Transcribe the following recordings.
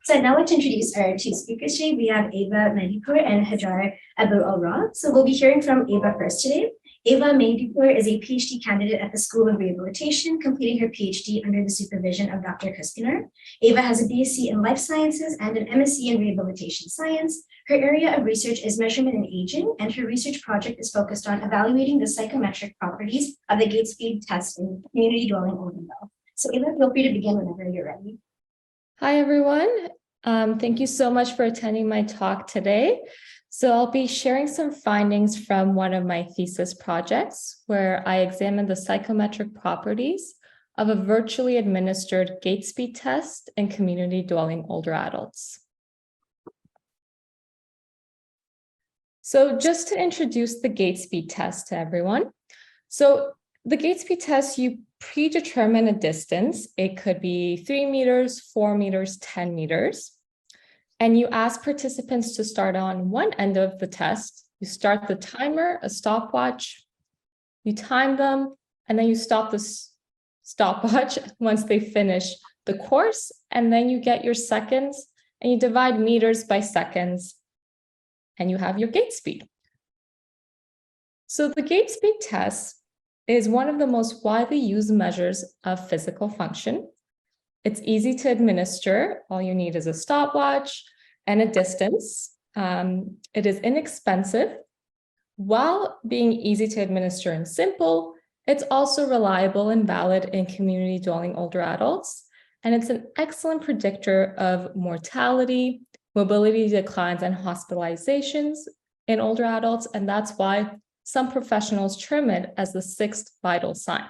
So I'd now like to introduce our two speakers today. We have Ava Mehdipour and Hajar Abu Alrob. So we'll be hearing from Ava first today. Ava Mehdipour is a PhD candidate at the School of Rehabilitation, completing her PhD under the supervision of Dr. Kuspinar. Ava has a BSc in Life Sciences and an MSc in Rehabilitation Science. Her area of research is measurement and aging, and her research project is focused on evaluating the psychometric properties of the gait speed test in community dwelling older adults. So Ava, feel free to begin whenever you're ready. Hi, everyone. Thank you so much for attending my talk today. So I'll be sharing some findings from one of my thesis projects where I examined the psychometric properties of a virtually administered gait speed test in community dwelling older adults. So just to introduce the gait speed test to everyone. So the gait speed test, you predetermine a distance. It could be 3 meters, 4 meters, 10 meters. And you ask participants to start on one end of the test. You start the timer, a stopwatch, you time them, and then you stop the stopwatch once they finish the course. And then you get your seconds and you divide meters by seconds and you have your gait speed. So the gait speed test is one of the most widely used measures of physical function. It's easy to administer. All you need is a stopwatch and a distance. It is inexpensive. While being easy to administer and simple, it's also reliable and valid in community dwelling older adults. And it's an excellent predictor of mortality, mobility declines, and hospitalizations in older adults. And that's why some professionals term it as the sixth vital sign.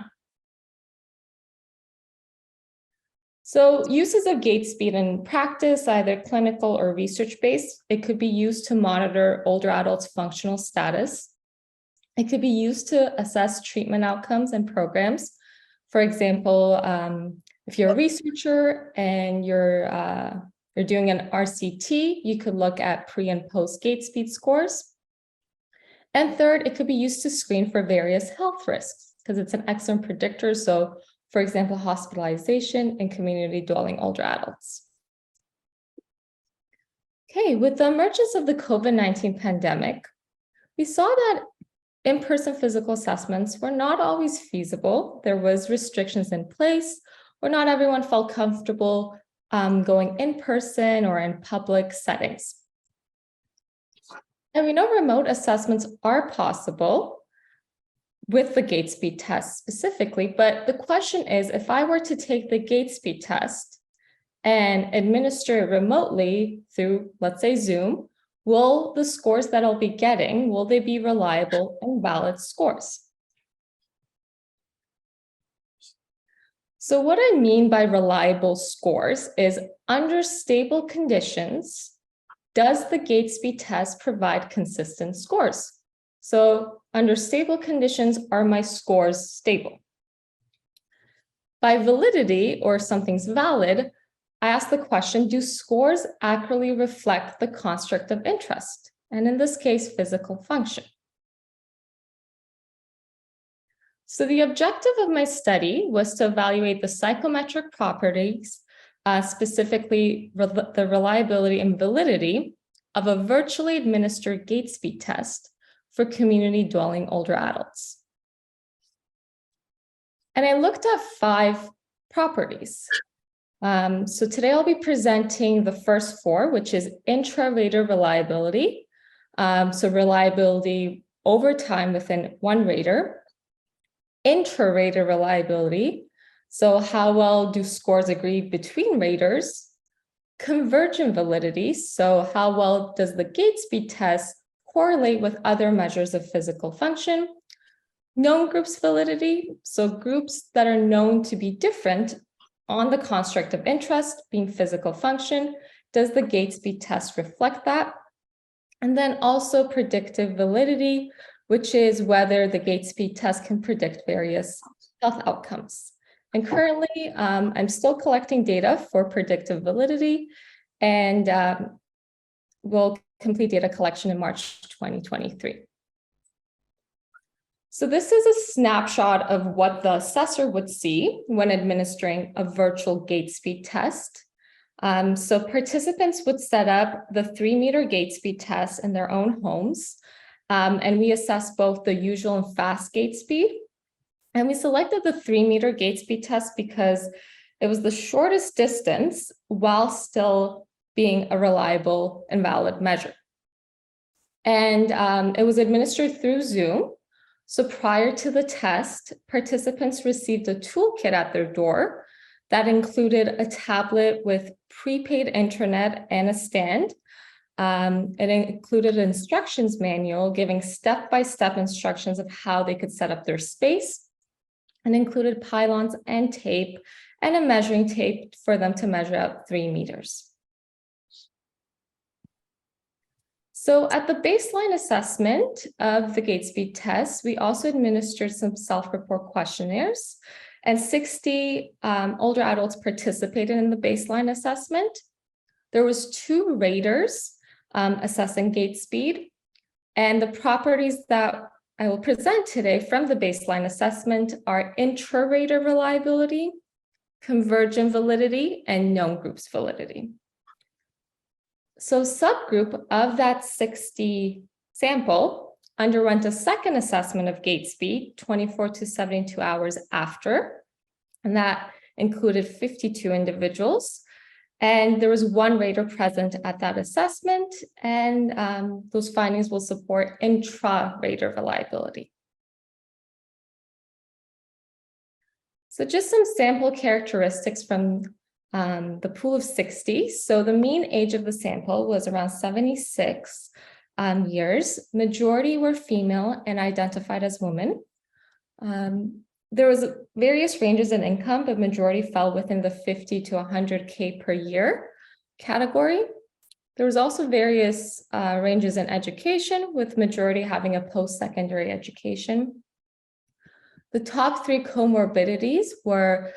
So uses of gait speed in practice, either clinical or research-based, it could be used to monitor older adults' functional status. It could be used to assess treatment outcomes and programs. For example, if you're a researcher and you're doing an RCT, you could look at pre and post gait speed scores. And third, it could be used to screen for various health risks because it's an excellent predictor. So for example, hospitalization in community dwelling older adults. Okay, with the emergence of the COVID-19 pandemic, we saw that in-person physical assessments were not always feasible. There was restrictions in place, or not everyone felt comfortable going in person or in public settings. And we know remote assessments are possible with the gait speed test specifically, but the question is, if I were to take the gait speed test and administer it remotely through, let's say, Zoom, will the scores that I'll be getting, will they be reliable and valid scores? So what I mean by reliable scores is under stable conditions, does the gait speed test provide consistent scores? So under stable conditions, are my scores stable? By validity, or something's valid, I ask the question, do scores accurately reflect the construct of interest? And in this case, physical function. So the objective of my study was to evaluate the psychometric properties, specifically the reliability and validity of a virtually administered gait speed test for community dwelling older adults. And I looked at 5 properties. So today I'll be presenting the first 4, which is intra-rater reliability. So reliability over time within one rater. Intra-rater reliability. So how well do scores agree between raters? Convergent validity. So how well does the gait speed test correlate with other measures of physical function? Known groups validity, so groups that are known to be different on the construct of interest, being physical function. Does the gait speed test reflect that? And then also predictive validity, which is whether the gait speed test can predict various health outcomes. And currently, I'm still collecting data for predictive validity, and we'll complete data collection in March 2023. So this is a snapshot of what the assessor would see when administering a virtual gait speed test. So participants would set up the 3-meter gait speed test in their own homes. And we assessed both the usual and fast gait speed. And we selected the 3-meter gait speed test because it was the shortest distance while still being a reliable and valid measure. And it was administered through Zoom. So prior to the test, participants received a toolkit at their door that included a tablet with prepaid internet and a stand. It included an instructions manual giving step-by-step instructions of how they could set up their space, and included pylons and tape and a measuring tape for them to measure out 3 meters. So at the baseline assessment of the gait speed test, we also administered some self-report questionnaires, and 60 older adults participated in the baseline assessment. There was 2 raters assessing gait speed, and the properties that I will present today from the baseline assessment are intra-rater reliability, convergent validity, and known groups validity. So subgroup of that 60 sample underwent a second assessment of gait speed 24 to 72 hours after, and that included 52 individuals. And there was 1 rater present at that assessment, and those findings will support intra-rater reliability. So just some sample characteristics from the pool of 60. So the mean age of the sample was around 76 years. Majority were female and identified as women. There was various ranges in income, but majority fell within the 50 to 100K per year category. There was also various ranges in education, with majority having a post-secondary education. The top 3 comorbidities were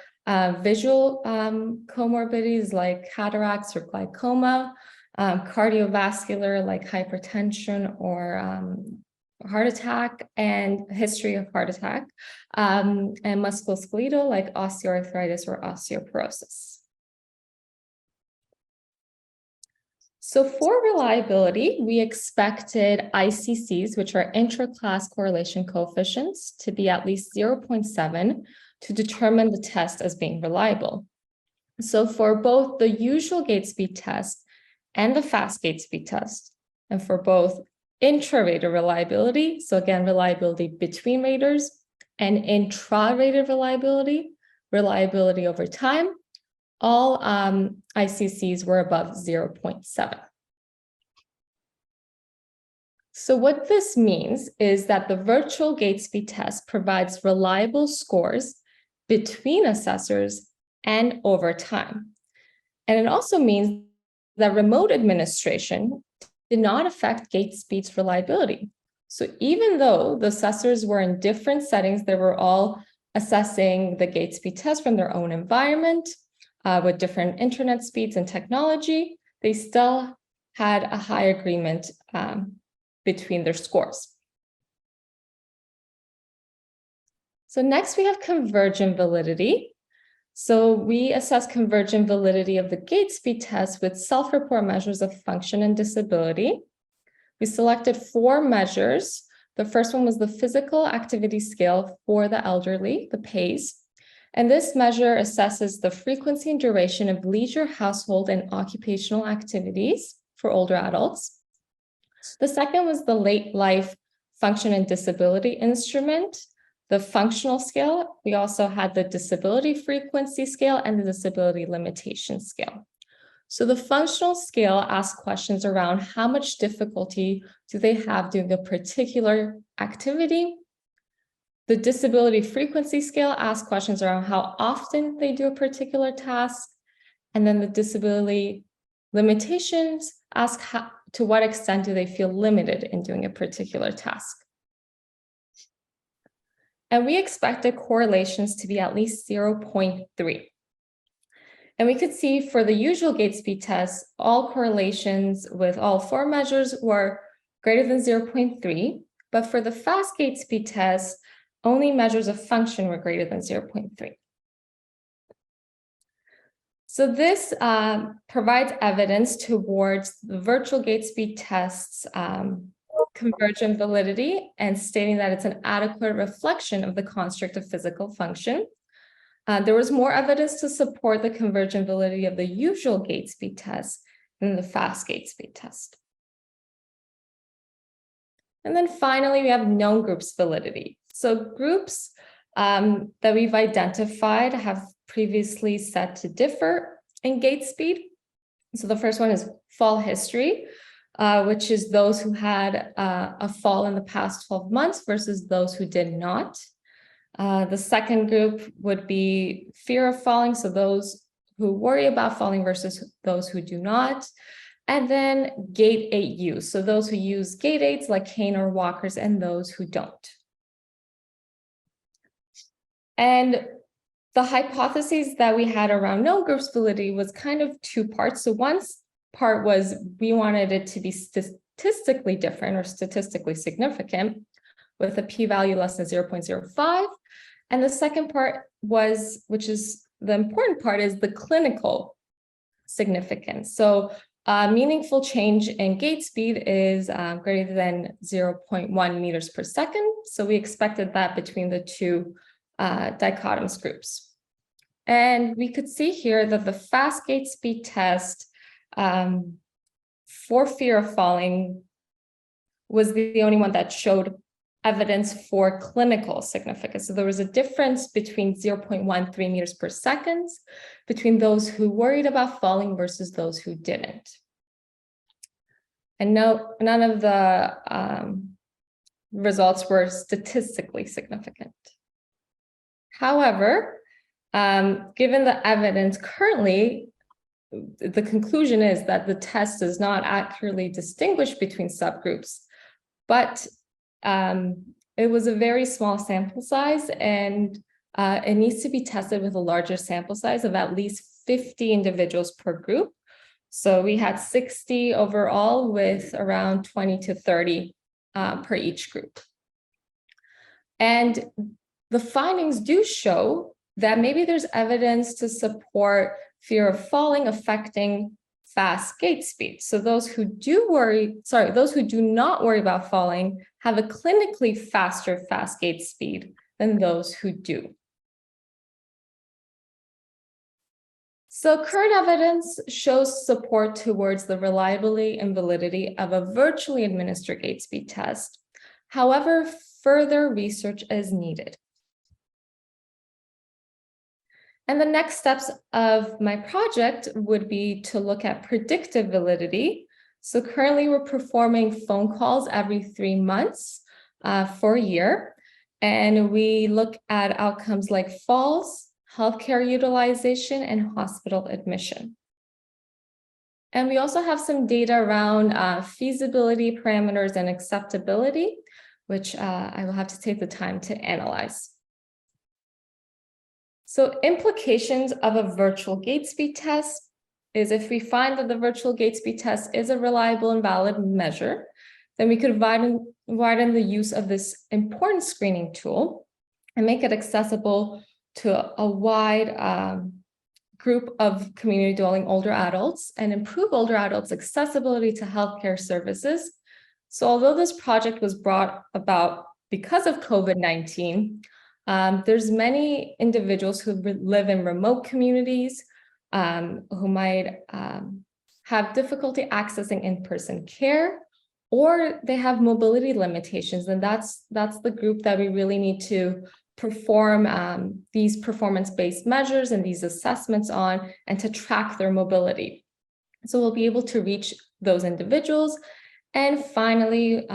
visual comorbidities like cataracts or glaucoma, cardiovascular like hypertension or heart attack and history of heart attack, and musculoskeletal like osteoarthritis or osteoporosis. So for reliability, we expected ICCs, which are intra-class correlation coefficients, to be at least 0.7 to determine the test as being reliable. So for both the usual gait speed test and the fast gait speed test, and for both intra-rater reliability, so again, reliability between raters, and intra-rater reliability, reliability over time, all ICCs were above 0.7. So what this means is that the virtual gait speed test provides reliable scores between assessors and over time. And it also means that remote administration did not affect gait speed's reliability. So even though the assessors were in different settings, they were all assessing the gait speed test from their own environment with different internet speeds and technology, they still had a high agreement between their scores. So next we have convergent validity. So we assess convergent validity of the gait speed test with self-report measures of function and disability. We selected 4 measures. The first one was the physical activity scale for the elderly, the PACE. And this measure assesses the frequency and duration of leisure, household, and occupational activities for older adults. The second was the late life function and disability instrument, the functional scale. We also had the disability frequency scale and the disability limitation scale. So the functional scale asks questions around how much difficulty do they have doing a particular activity. The disability frequency scale asks questions around how often they do a particular task. And then the disability limitations ask to what extent do they feel limited in doing a particular task. And we expected correlations to be at least 0.3. And we could see for the usual gait speed test, all correlations with all 4 measures were greater than 0.3. But for the fast gait speed test, only measures of function were greater than 0.3. So this provides evidence towards the virtual gait speed tests convergent validity and stating that it's an adequate reflection of the construct of physical function. There was more evidence to support the convergent validity of the usual gait speed test than the fast gait speed test. And then finally, we have known groups validity. So groups that we've identified have previously said to differ in gait speed. So the first one is fall history, which is those who had a fall in the past 12 months versus those who did not. The second group would be fear of falling, so those who worry about falling versus those who do not. And then gait aid use, so those who use gait aids like cane or walkers and those who don't. And the hypotheses that we had around known groups validity was kind of two parts. So one part was we wanted it to be statistically different or statistically significant with a p-value less than 0.05. And the second part was, which is the important part, is the clinical significance. So meaningful change in gait speed is greater than 0.1 meters per second. So we expected that between the two dichotomous groups. And we could see here that the fast gait speed test for fear of falling was the only one that showed evidence for clinical significance. So there was a difference between 0.13 meters per second between those who worried about falling versus those who didn't. And no, none of the results were statistically significant. However, given the evidence currently, the conclusion is that the test does not accurately distinguish between subgroups, but it was a very small sample size, and it needs to be tested with a larger sample size of at least 50 individuals per group. So we had 60 overall with around 20 to 30 per each group. And the findings do show that maybe there's evidence to support fear of falling affecting fast gait speed. So those who do not worry about falling have a clinically faster fast gait speed than those who do. So current evidence shows support towards the reliability and validity of a virtually administered gait speed test. However, further research is needed. And the next steps of my project would be to look at predictive validity. So currently we're performing phone calls every 3 months for a year. And we look at outcomes like falls, healthcare utilization, and hospital admission. And we also have some data around feasibility parameters and acceptability, which I will have to take the time to analyze. So implications of a virtual gait speed test is if we find that the virtual gait speed test is a reliable and valid measure, then we could widen the use of this important screening tool and make it accessible to a wide group of community dwelling older adults and improve older adults' accessibility to healthcare services. So although this project was brought about because of COVID-19, there's many individuals who live in remote communities who might have difficulty accessing in-person care, or they have mobility limitations, and that's the group that we really need to perform these performance-based measures and these assessments on, and to track their mobility. So we'll be able to reach those individuals. And finally,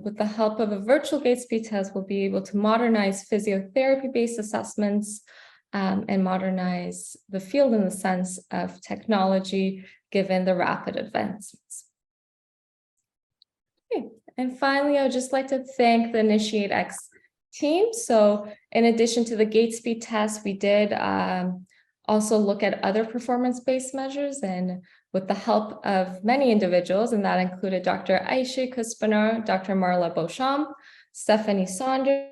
with the help of a virtual gait speed test, we'll be able to modernize physiotherapy-based assessments and modernize the field in the sense of technology, given the rapid advancements. Okay. And finally, I would just like to thank the InitiateX team. So in addition to the gait speed test, we did also look at other performance-based measures, and with the help of many individuals, and that included Dr. Aisha Kuspanar, Dr. Marla Beauchamp, Stephanie Saunders,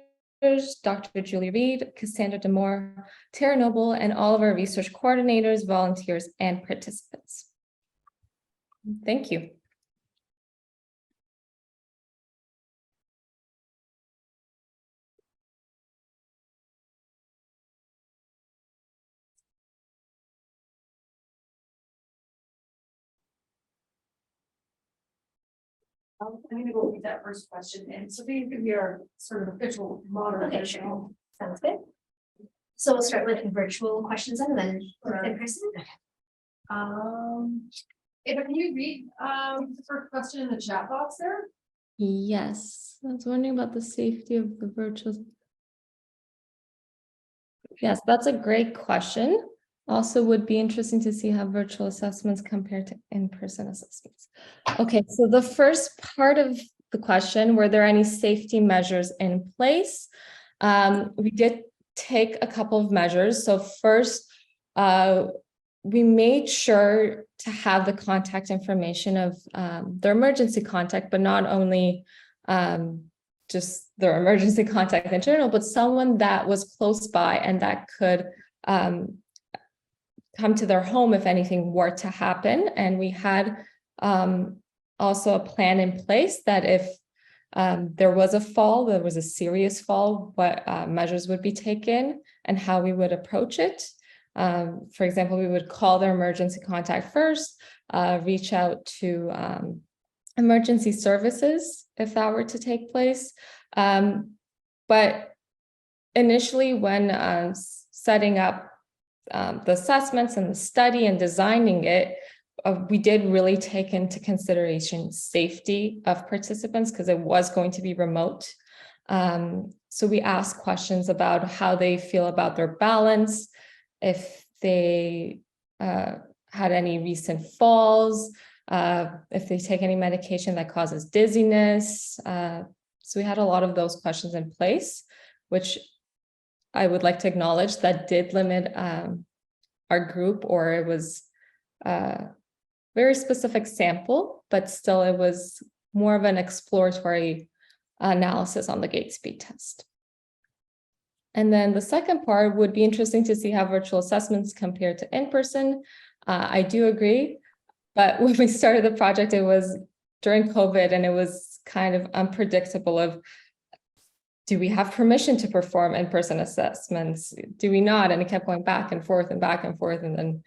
Dr. Julie Reed, Cassandra Demore, Tara Noble, and all of our research coordinators, volunteers, and participants. Thank you. I'm going to go with that first question, and so these can be our sort of official moderator. Okay, sure. Sounds good. So we'll start with virtual questions and then in person. Ava, can you read the first question in the chat box there? Yes, I was wondering about the safety of the virtual. Yes, that's a great question. Also would be interesting to see how virtual assessments compare to in-person assessments. Okay, so the first part of the question, were there any safety measures in place? We did take a couple of measures. So first, we made sure to have the contact information of their emergency contact, but not only just their emergency contact in general, but someone that was close by and that could come to their home if anything were to happen. And we had also a plan in place that if there was a fall, there was a serious fall, what measures would be taken and how we would approach it. For example, we would call their emergency contact first, reach out to emergency services if that were to take place. But initially, when setting up the assessments and the study and designing it, we did really take into consideration safety of participants because it was going to be remote. So we asked questions about how they feel about their balance, if they had any recent falls, if they take any medication that causes dizziness. So we had a lot of those questions in place, which I would like to acknowledge that did limit our group, or it was a very specific sample, but still it was more of an exploratory analysis on the gait speed test. And then the second part would be interesting to see how virtual assessments compare to in-person. I do agree, but when we started the project, it was during COVID and it was kind of unpredictable of, do we have permission to perform in-person assessments? Do we not? And it kept going back and forth and back and forth. And then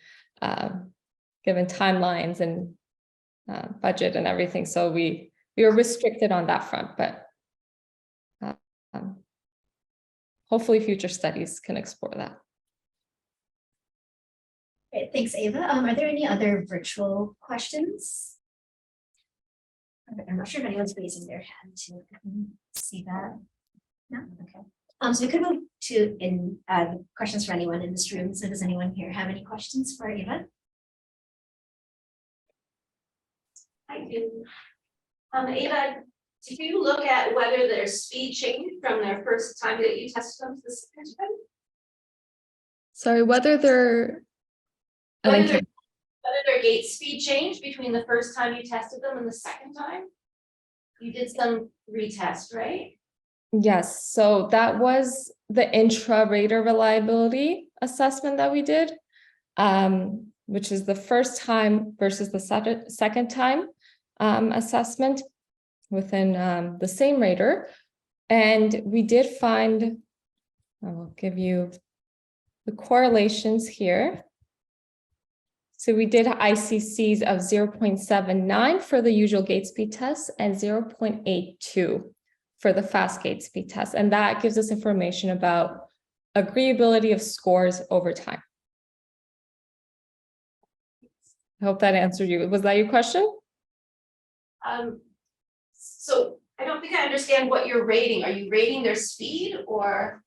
given timelines and budget and everything. So we were restricted on that front, but hopefully future studies can explore that. Great, thanks, Ava. Are there any other virtual questions? I'm not sure if anyone's raising their hand to see that. No? Okay. So we could move to questions for anyone in this room. So does anyone here have any questions for Ava? I do. Ava, did you look at whether their speed changed from their first time that you tested them to the second time? Sorry, whether their gait speed changed between the first time you tested them and the second time? You did some retest, right? Yes, so that was the intra-rater reliability assessment that we did, which is the first time versus the second time assessment within the same rater. And we did find, I will give you the correlations here. So we did ICCs of 0.79 for the usual gait speed test and 0.82 for the fast gait speed test. And that gives us information about agreeability of scores over time. I hope that answered you. Was that your question? So I don't think I understand what you're rating. Are you rating their speed or?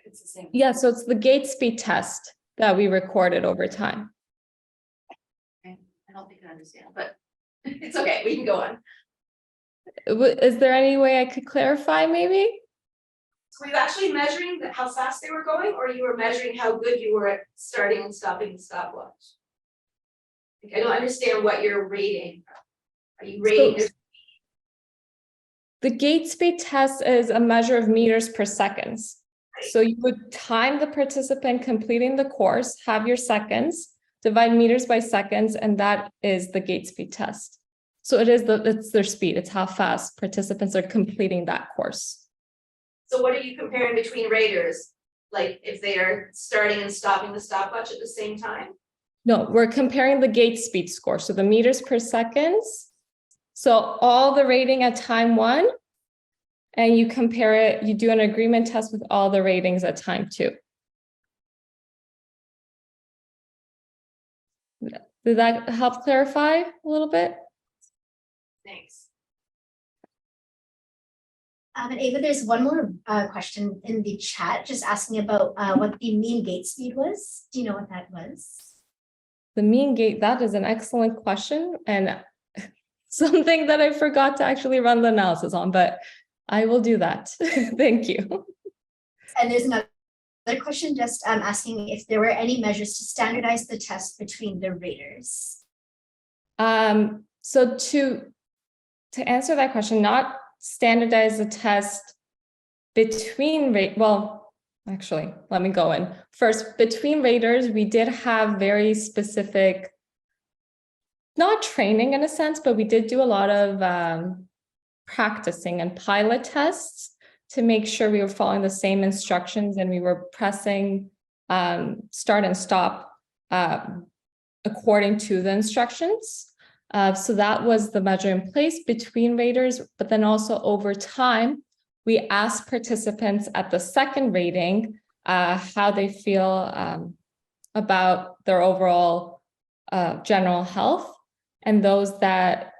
It's the same. Yeah, so it's the gait speed test that we recorded over time. I don't think I understand, but it's okay. We can go on. Is there any way I could clarify maybe? So were you actually measuring how fast they were going, or you were measuring how good you were at starting and stopping the stopwatch? Like, I don't understand what you're rating. Are you rating? The gait speed test is a measure of meters per seconds. So you would time the participant completing the course, have your seconds, divide meters by seconds, and that is the gait speed test. So it's their speed, it's how fast participants are completing that course. So what are you comparing between raters? Like if they are starting and stopping the stopwatch at the same time? No, we're comparing the gait speed score. So the meters per seconds. So all the rating at time 1, and you compare it, you do an agreement test with all the ratings at time 2. Did that help clarify a little bit? Thanks. And Ava, there's one more question in the chat, just asking about what the mean gait speed was. Do you know what that was? The mean gait, that is an excellent question, and something that I forgot to actually run the analysis on, but I will do that. Thank you. And there's another question just asking if there were any measures to standardize the test between the raters. So to answer that question, not standardize the test between actually, let me go in. First, between raters, we did have very specific, not training in a sense, but we did do a lot of practicing and pilot tests to make sure we were following the same instructions and we were pressing start and stop according to the instructions. So that was the measure in place between raters, but then also over time, we asked participants at the second rating how they feel about their overall general health, and those that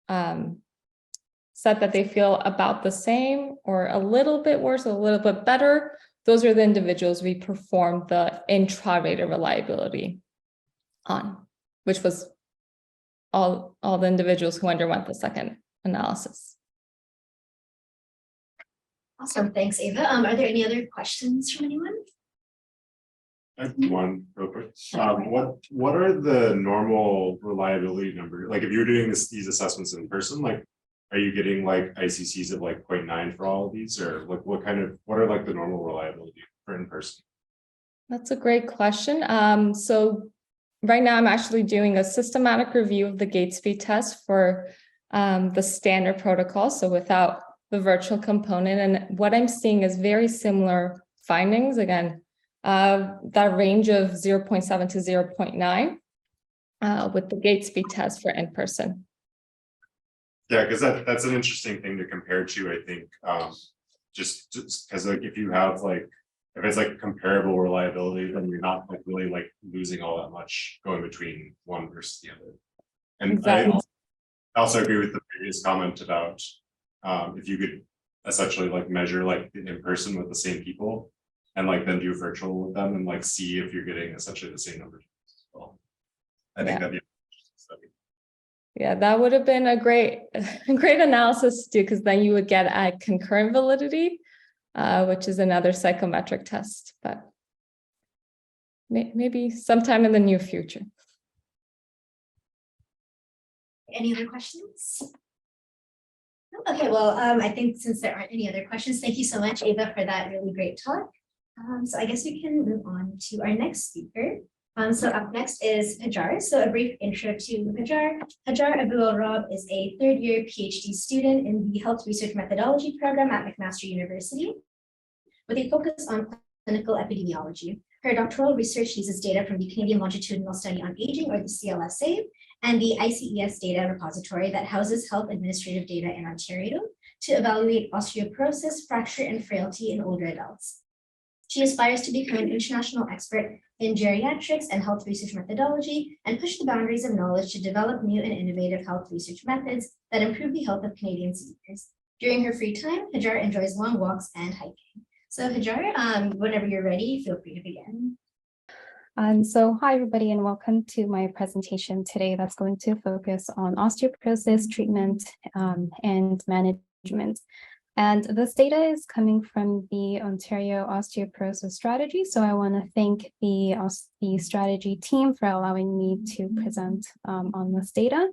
said that they feel about the same or a little bit worse, a little bit better, those are the individuals we performed the intra-rater reliability on, which was all the individuals who underwent the second analysis. Awesome, thanks, Ava. Are there any other questions from anyone? I have one real quick. What are the normal reliability numbers? Like if you're doing these assessments in person, like are you getting like ICCs of like 0.9 for all of these, or like what are like the normal reliability for in person? That's a great question. So right now I'm actually doing a systematic review of the gait speed test for the standard protocol, so without the virtual component. And what I'm seeing is very similar findings. Again, that range of 0.7 to 0.9 with the gait speed test for in-person. Yeah, because that's an interesting thing to compare to, I think, just because like if you have like, if it's like comparable reliability, then you're not like really like losing all that much going between one versus the other. And exactly. I also agree with the previous comment about if you could essentially like measure like in person with the same people and like then do virtual with them and like see if you're getting essentially the same numbers as well. I think that'd be an interesting study. Yeah, that would have been a great analysis to do, because then you would get a concurrent validity, which is another psychometric test, but maybe sometime in the near future. Any other questions? Okay, well, I think since there aren't any other questions, thank you so much, Ava, for that really great talk. So I guess we can move on to our next speaker. So up next is Hajar. So a brief intro to Hajar. Hajar Abu Alrob is a third-year PhD student in the Health Research Methodology program at McMaster University, with a focus on clinical epidemiology. Her doctoral research uses data from the Canadian Longitudinal Study on Aging, or the CLSA, and the ICES data repository that houses health administrative data in Ontario to evaluate osteoporosis, fracture, and frailty in older adults. She aspires to become an international expert in geriatrics and health research methodology and push the boundaries of knowledge to develop new and innovative health research methods that improve the health of Canadian seniors. During her free time, Hajar enjoys long walks and hiking. So Hajar, whenever you're ready, feel free to begin. So hi everybody, and welcome to my presentation today that's going to focus on osteoporosis treatment and management. And this data is coming from the Ontario Osteoporosis Strategy. So I want to thank the strategy team for allowing me to present on this data.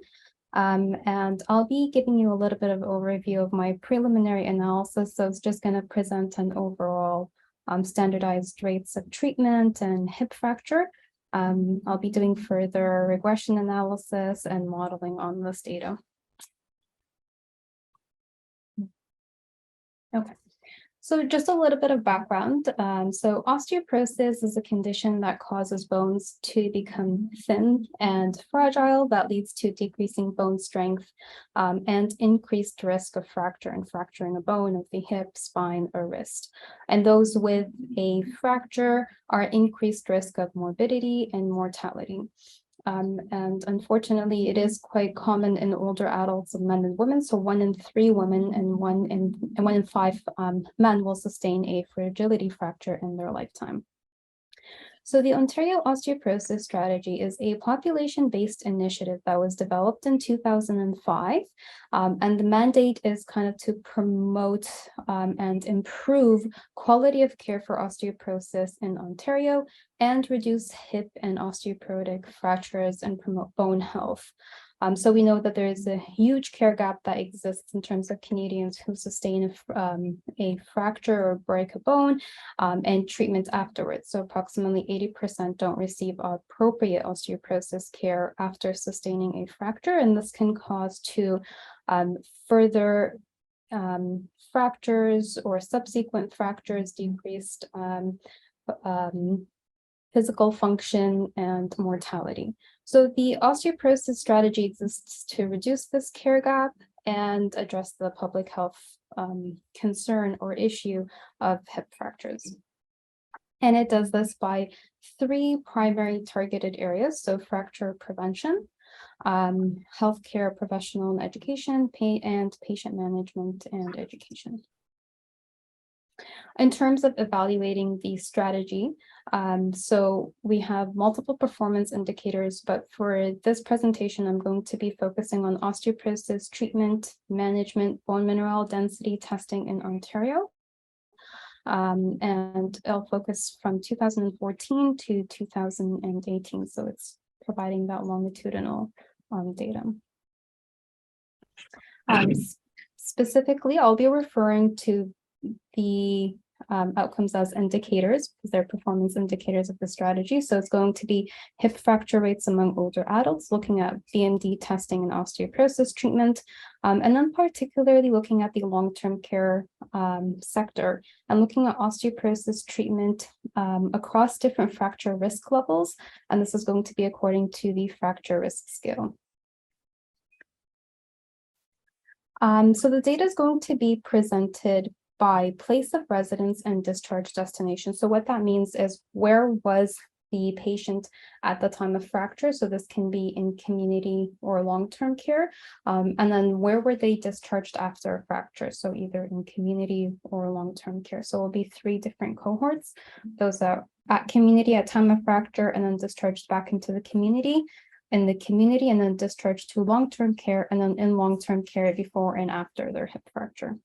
And I'll be giving you a little bit of overview of my preliminary analysis. So it's just going to present an overall standardized rates of treatment and hip fracture. I'll be doing further regression analysis and modeling on this data. Okay. So just a little bit of background. So osteoporosis is a condition that causes bones to become thin and fragile that leads to decreasing bone strength and increased risk of fracture and fracturing a bone of the hip, spine, or wrist. And those with a fracture are increased risk of morbidity and mortality. And unfortunately, it is quite common in older adults of men and women. So 1 in 3 women and 1 in 5 men will sustain a fragility fracture in their lifetime. So the Ontario Osteoporosis Strategy is a population-based initiative that was developed in 2005. And the mandate is kind of to promote and improve quality of care for osteoporosis in Ontario and reduce hip and osteoporotic fractures and promote bone health. So we know that there is a huge care gap that exists in terms of Canadians who sustain a fracture or break a bone and treatment afterwards. So approximately 80% don't receive appropriate osteoporosis care after sustaining a fracture, and this can cause to further fractures or subsequent fractures, decreased physical function, and mortality. So the osteoporosis strategy exists to reduce this care gap and address the public health concern or issue of hip fractures. And it does this by 3 primary targeted areas. So fracture prevention, healthcare professional and education, and patient management and education. In terms of evaluating the strategy, so we have multiple performance indicators, but for this presentation, I'm going to be focusing on osteoporosis treatment, management, bone mineral density testing in Ontario. And I'll focus from 2014 to 2018, so it's providing that longitudinal data. Specifically, I'll be referring to the outcomes as indicators because they're performance indicators of the strategy. So it's going to be hip fracture rates among older adults, looking at BMD testing and osteoporosis treatment, and then particularly looking at the long-term care sector and looking at osteoporosis treatment across different fracture risk levels. And this is going to be according to the fracture risk scale. So the data is going to be presented by place of residence and discharge destination. So what that means is where was the patient at the time of fracture? So this can be in community or long-term care. And then where were they discharged after a fracture? So either in community or long-term care. So it will be 3 different cohorts. Those are at community at time of fracture and then discharged back into the community, in the community, and then discharged to long-term care, and then in long-term care before and after their hip fracture.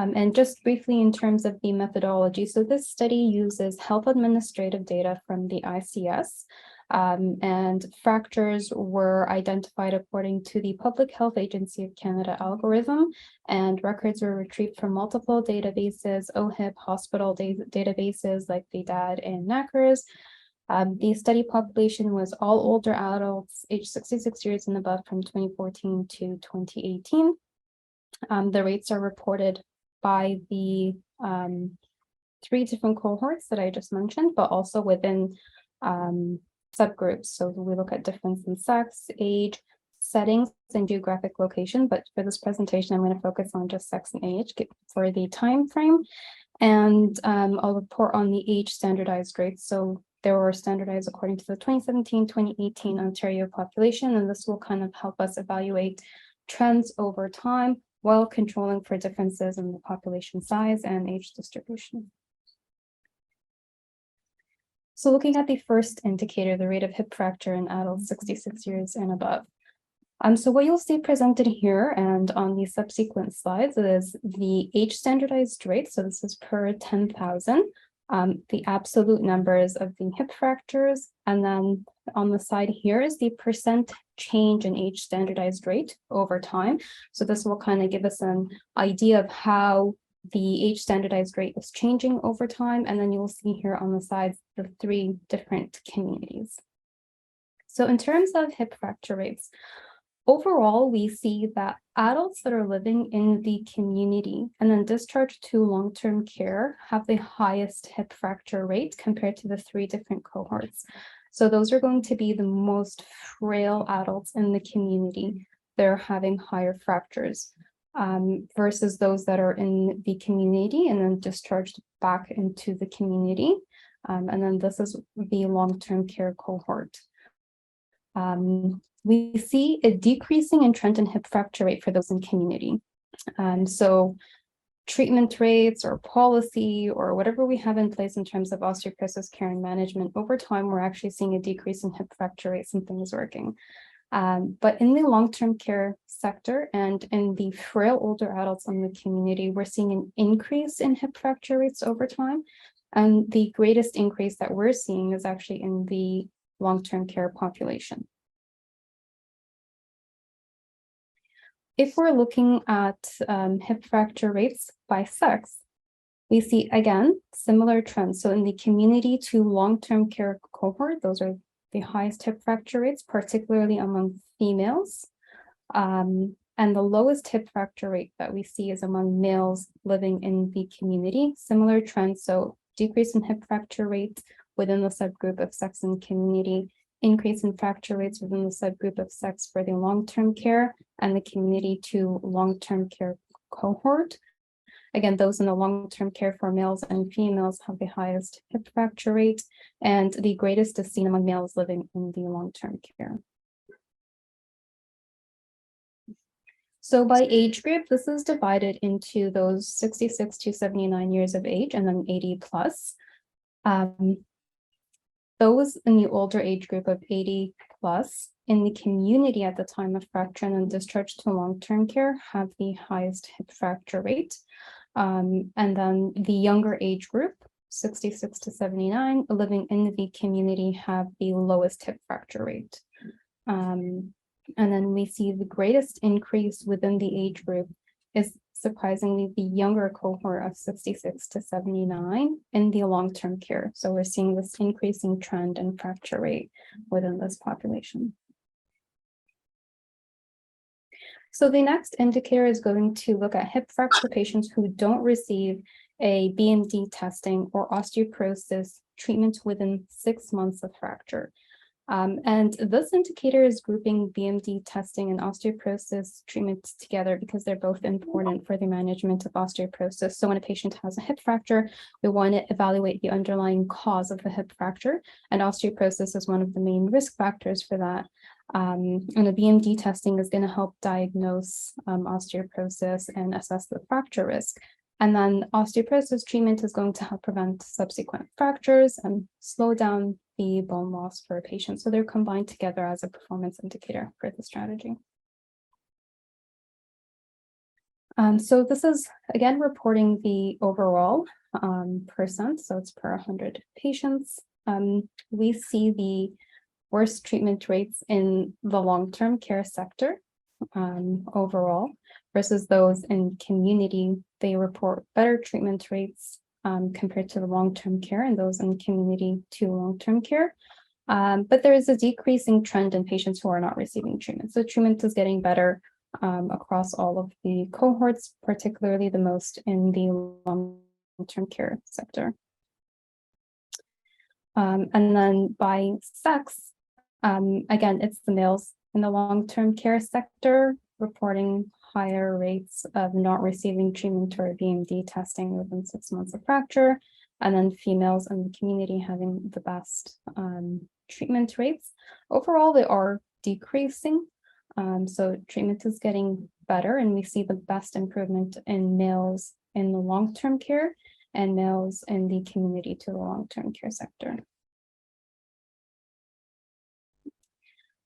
And just briefly in terms of the methodology, so this study uses health administrative data from the ICS, and fractures were identified according to the Public Health Agency of Canada algorithm, and records were retrieved from multiple databases, OHIP, hospital databases like the DAD and NACRS. The study population was all older adults aged 66 years and above from 2014 to 2018. The rates are reported by the 3 different cohorts that I just mentioned, but also within subgroups. So we look at difference in sex, age, settings, and geographic location. But for this presentation, I'm going to focus on just sex and age for the time frame. And I'll report on the age standardized rates. So they were standardized according to the 2017-2018 Ontario population, and this will kind of help us evaluate trends over time while controlling for differences in the population size and age distribution. So looking at the first indicator, the rate of hip fracture in adults 66 years and above. So what you'll see presented here and on the subsequent slides is the age standardized rate. So this is per 10,000, the absolute numbers of the hip fractures, and then on the side here is the percent change in age standardized rate over time. So this will kind of give us an idea of how the age standardized rate is changing over time. And then you'll see here on the sides the 3 different communities. So in terms of hip fracture rates, overall, we see that adults that are living in the community and then discharged to long-term care have the highest hip fracture rate compared to the 3 different cohorts. So those are going to be the most frail adults in the community. They're having higher fractures versus those that are in the community and then discharged back into the community. And then this is the long-term care cohort. We see a decreasing in trend in hip fracture rate for those in community. So treatment rates or policy or whatever we have in place in terms of osteoporosis care and management, over time, we're actually seeing a decrease in hip fracture rate. Something is working. But in the long-term care sector and in the frail older adults in the community, we're seeing an increase in hip fracture rates over time. And the greatest increase that we're seeing is actually in the long-term care population. If we're looking at hip fracture rates by sex, we see, again, similar trends. So in the community to long-term care cohort, those are the highest hip fracture rates, particularly among females. And the lowest hip fracture rate that we see is among males living in the community. Similar trends, so decrease in hip fracture rates within the subgroup of sex and community, increase in fracture rates within the subgroup of sex for the long-term care and the community to long-term care cohort. Again, those in the long-term care for males and females have the highest hip fracture rate, and the greatest is seen among males living in the long-term care. So by age group, this is divided into those 66 to 79 years of age and then 80 plus. Those in the older age group of 80 plus in the community at the time of fracture and then discharge to long-term care have the highest hip fracture rate. And then the younger age group, 66 to 79, living in the community have the lowest hip fracture rate. And then we see the greatest increase within the age group is surprisingly the younger cohort of 66 to 79 in the long-term care. So we're seeing this increasing trend in fracture rate within this population. So the next indicator is going to look at hip fracture patients who don't receive a BMD testing or osteoporosis treatment within 6 months of fracture. And this indicator is grouping BMD testing and osteoporosis treatment together because they're both important for the management of osteoporosis. So when a patient has a hip fracture, we want to evaluate the underlying cause of the hip fracture, and osteoporosis is one of the main risk factors for that. And the BMD testing is going to help diagnose osteoporosis and assess the fracture risk. And then osteoporosis treatment is going to help prevent subsequent fractures and slow down the bone loss for a patient. So they're combined together as a performance indicator for the strategy. So this is, again, reporting the overall percent. So it's per 100 patients. We see the worst treatment rates in the long-term care sector overall versus those in community. They report better treatment rates compared to the long-term care and those in community to long-term care. But there is a decreasing trend in patients who are not receiving treatment. So treatment is getting better across all of the cohorts, particularly the most in the long-term care sector. And then by sex, again, it's the males in the long-term care sector reporting higher rates of not receiving treatment or BMD testing within 6 months of fracture, and then females in the community having the best treatment rates. Overall, they are decreasing. So treatment is getting better, and we see the best improvement in males in the long-term care and males in the community to the long-term care sector.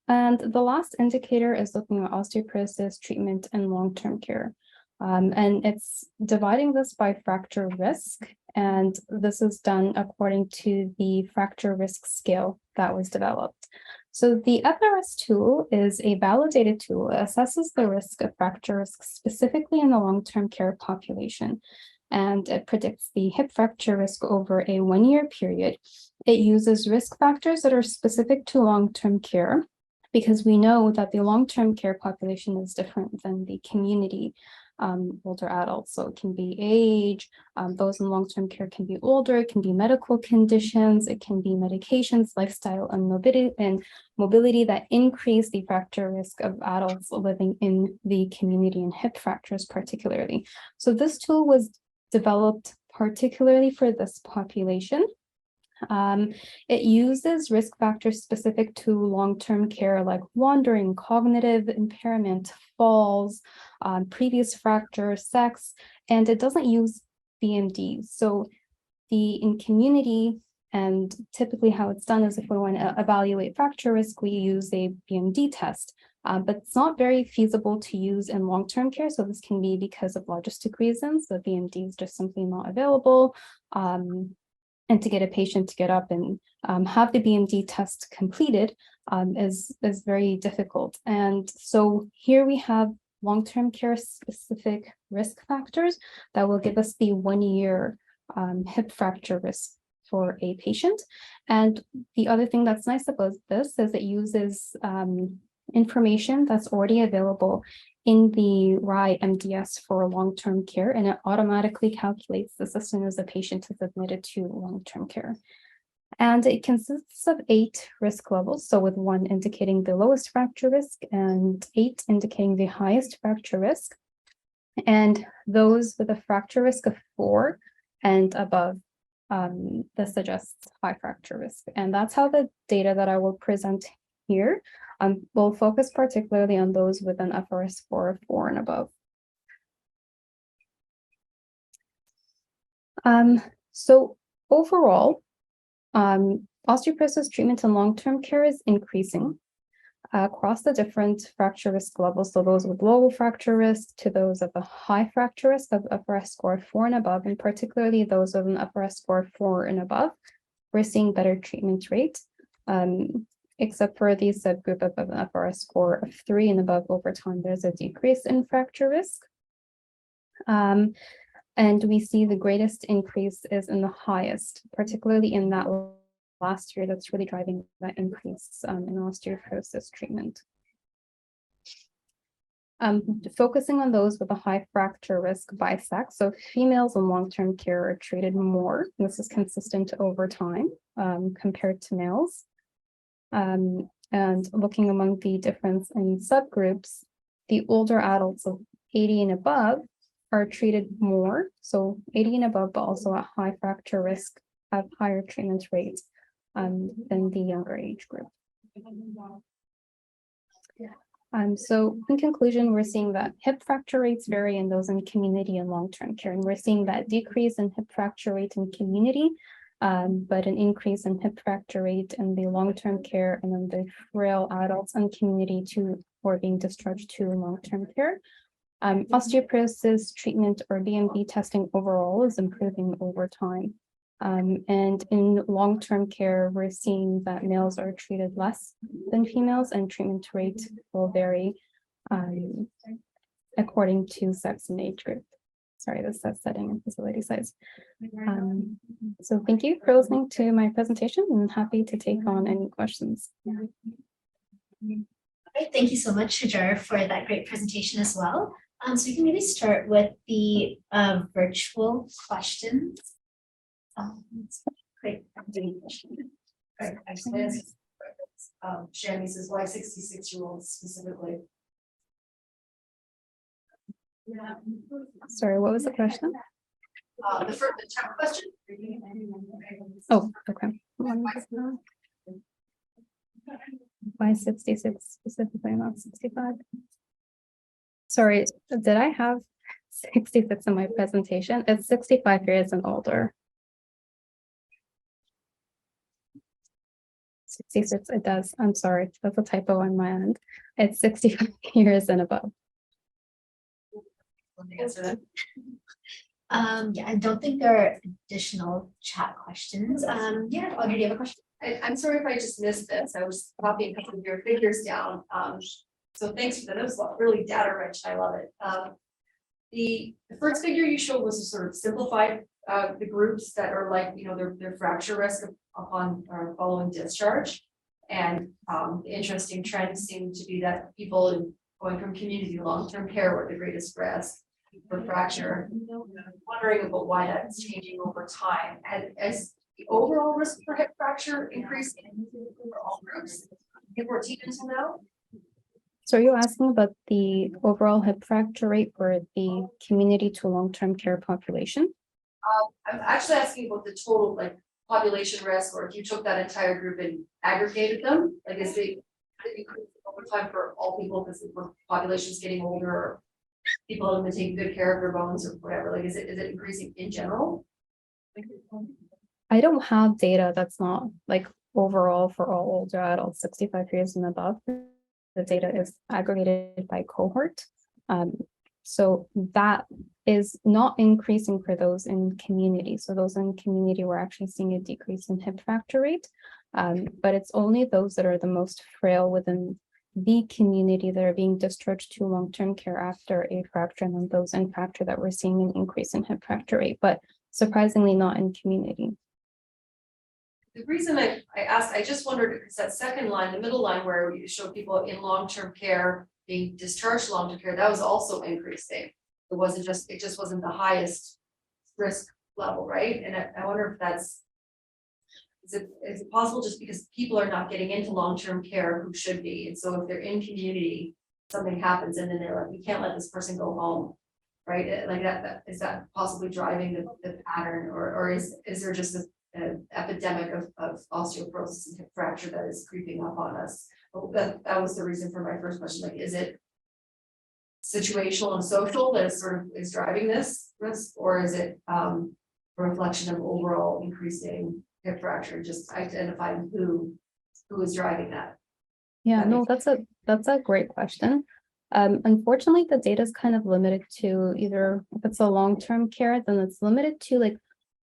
And the last indicator is looking at osteoporosis treatment and long-term care. And it's dividing this by fracture risk And this is done according to the fracture risk scale that was developed. So the FRS tool is a validated tool. It assesses the risk of fracture risk specifically in the long-term care population. And it predicts the hip fracture risk over a 1-year period. It uses risk factors that are specific to long-term care, because we know that the long-term care population is different than the community older adults. So it can be age, those in long-term care can be older, it can be medical conditions, it can be medications, lifestyle, and mobility that increase the fracture risk of adults living in the community and hip fractures particularly. So this tool was developed particularly for this population. It uses risk factors specific to long-term care like wandering, cognitive impairment, falls, previous fracture, sex, and it doesn't use BMDs. So in community, and typically how it's done is if we want to evaluate fracture risk, we use a BMD test. But it's not very feasible to use in long-term care. So this can be because of logistic reasons. The BMD is just simply not available. And to get a patient to get up and have the BMD test completed is very difficult. And so here we have long-term care specific risk factors that will give us the 1-year hip fracture risk for a patient. And the other thing that's nice about this is it uses information that's already available in the RIE MDS for long-term care, and it automatically calculates this as soon as the patient is admitted to long-term care. And it consists of 8 risk levels, so with 1 indicating the lowest fracture risk and 8 indicating the highest fracture risk. And those with a fracture risk of 4 and above, this suggests high fracture risk. And that's how the data that I will present here will focus particularly on those with an FRS score of 4 and above. So overall, osteoporosis treatment in long-term care is increasing across the different fracture risk levels. So those with low fracture risk to those of a high fracture risk of FRS score 4 and above, and particularly those with an FRS score 4 and above, we're seeing better treatment rates. Except for the subgroup of an FRS score of 3 and above over time, there's a decrease in fracture risk. And we see the greatest increase is in the highest, particularly in that last year that's really driving that increase in osteoporosis treatment. Focusing on those with a high fracture risk by sex, so females in long-term care are treated more. This is consistent over time compared to males. And looking among the difference in subgroups, the older adults of 80 and above are treated more. So 80 and above, but also at high fracture risk, have higher treatment rates than the younger age group. So in conclusion, we're seeing that hip fracture rates vary in those in community and long-term care. And we're seeing that decrease in hip fracture rate in community, but an increase in hip fracture rate in the long-term care and then the frail adults and community who are being discharged to long-term care. Osteoporosis treatment or BMD testing overall is improving over time. And in long-term care, we're seeing that males are treated less than females and treatment rate will vary according to sex and age group. Sorry, this says setting and facility size. So thank you for listening to my presentation. I'm happy to take on any questions. All right, thank you so much, Hajar, for that great presentation as well. So we can maybe start with the virtual questions. Great. Shammy says, why 66-year-olds specifically? Sorry, what was the question? The first question. Oh, okay. Why 66 specifically, not 65? Sorry, did I have 66 in my presentation? It's 65 years and older. 66, it does. I'm sorry, that's a typo on my end. It's 65 years and above. Answer that. Yeah, I don't think there are additional chat questions. Yeah, Audrey, do you have a question? I'm sorry if I just missed this. I was copying a couple of your figures down. So thanks for that. That was really data rich. I love it. The first figure you showed was a sort of simplified the groups that are like, you know, their fracture risk upon or following discharge. And the interesting trend seemed to be that people going from community to long-term care were the greatest risk for fracture. I'm wondering about why that's changing over time. And as the overall risk for hip fracture increasing for all groups, 14 until now? So are you asking about the overall hip fracture rate for the community to long-term care population? I'm actually asking about the total like population risk, or if you took that entire group and aggregated them, like is the increase over time for all people because the population's getting older, or people have been taking good care of their bones or whatever, like is it increasing in general? I don't have data that's not like overall for all older adults 65 years and above. The data is aggregated by cohort. So that is not increasing for those in community. So those in community, we're actually seeing a decrease in hip fracture rate. But it's only those that are the most frail within the community that are being discharged to long-term care after a fracture, and then those in fracture that we're seeing an increase in hip fracture rate, but surprisingly not in community. The reason I asked, I just wondered, because that second line, the middle line where you show people in long-term care being discharged to long-term care, that was also increasing. It just wasn't the highest risk level, right? And I wonder if that's, is it possible just because people are not getting into long-term care who should be, and so if they're in community, something happens and then they're like, we can't let this person go home, right? Like that is that possibly driving the pattern, or is there just an epidemic of osteoporosis and hip fracture that is creeping up on us? That was the reason for my first question. Like, is it situational and social that is driving this risk, or is it a reflection of overall increasing hip fracture, just identifying who is driving that? Yeah, no, that's a great question. Unfortunately, the data is kind of limited to either if it's a long-term care, then it's limited to like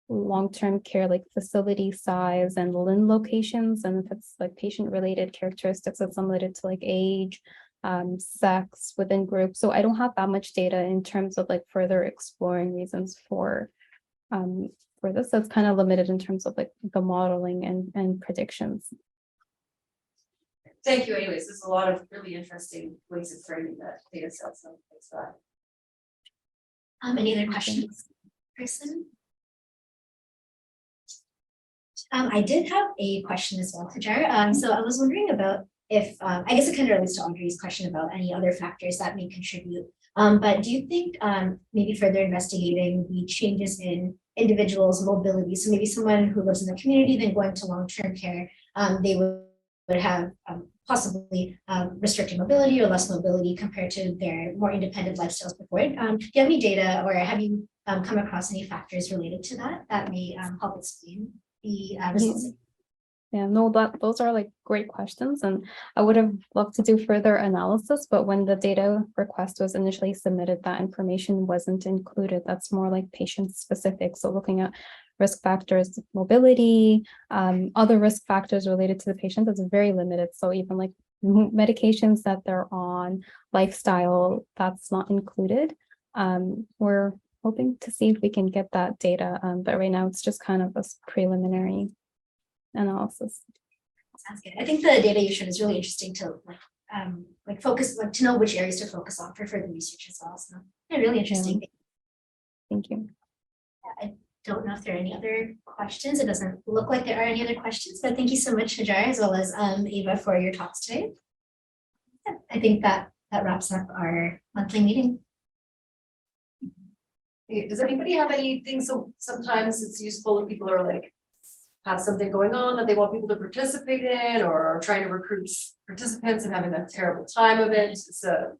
long-term care, like facility size and limb locations. And if it's like patient-related characteristics, it's limited to like age, sex within groups. So I don't have that much data in terms of like further exploring reasons for this. That's kind of limited in terms of like the modeling and predictions. Thank you. Anyways, there's a lot of really interesting ways of framing that data set. So thanks for that. Any other questions, Kristen? I did have a question as well, Hajar. So I was wondering about if, I guess it kind of relates to Audrey's question about any other factors that may contribute. But do you think maybe further investigating the changes in individuals' mobility, so maybe someone who lives in the community then going to long-term care, they would have possibly restricted mobility or less mobility compared to their more independent lifestyles before it. Do you have any data, or have you come across any factors related to that may help explain the results? Yeah, no, those are like great questions, and I would have loved to do further analysis, but when the data request was initially submitted, that information wasn't included. That's more like patient specific. So looking at risk factors, mobility, other risk factors related to the patient, that's very limited. So even like medications that they're on, lifestyle, that's not included. We're hoping to see if we can get that data, but right now it's just kind of a preliminary analysis. Sounds good. I think the data you showed is really interesting to like focus, like to know which areas to focus on for further research as well. So yeah, really interesting. Yeah. Thank you. I don't know if there are any other questions. It doesn't look like there are any other questions, but thank you so much, Hajar, as well as Ava, for your talks today. Yeah, I think that wraps up our monthly meeting. Does anybody have anything? So sometimes it's useful if people are like, have something going on that they want people to participate in, or are trying to recruit participants and having a terrible time of it. So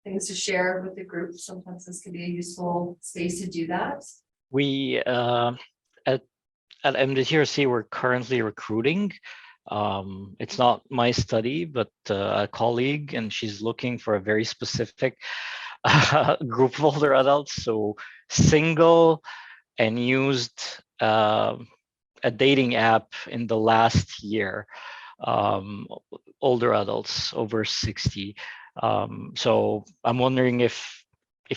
things to share with the group. Sometimes this can be a useful space to do that. We at MDTRC we're currently recruiting. It's not my study, but a colleague, and she's looking for a very specific group of older adults. So single and used a dating app in the last year, older adults over 60. So I'm wondering if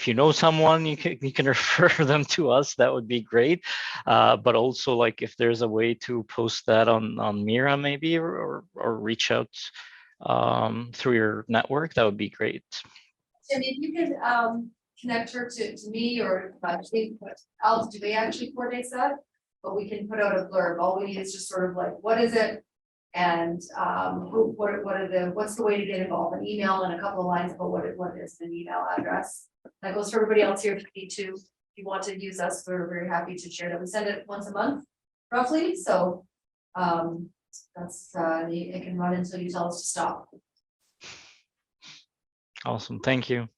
you know someone, you can refer them to us. That would be great. But also, like, if there's a way to post that on Mira maybe, or reach out through your network, that would be great. Tim, if you could connect her to me, or Al, do they actually coordinate that? But we can put out a blurb. All we need is just sort of like, what is it? And what's the way to get involved? An email and a couple of lines about what is an email address. That goes for everybody else here. If you need to, if you want to use us, we're very happy to share that. We send it once a month, roughly. So that's it can run until you tell us to stop. Awesome, thank you.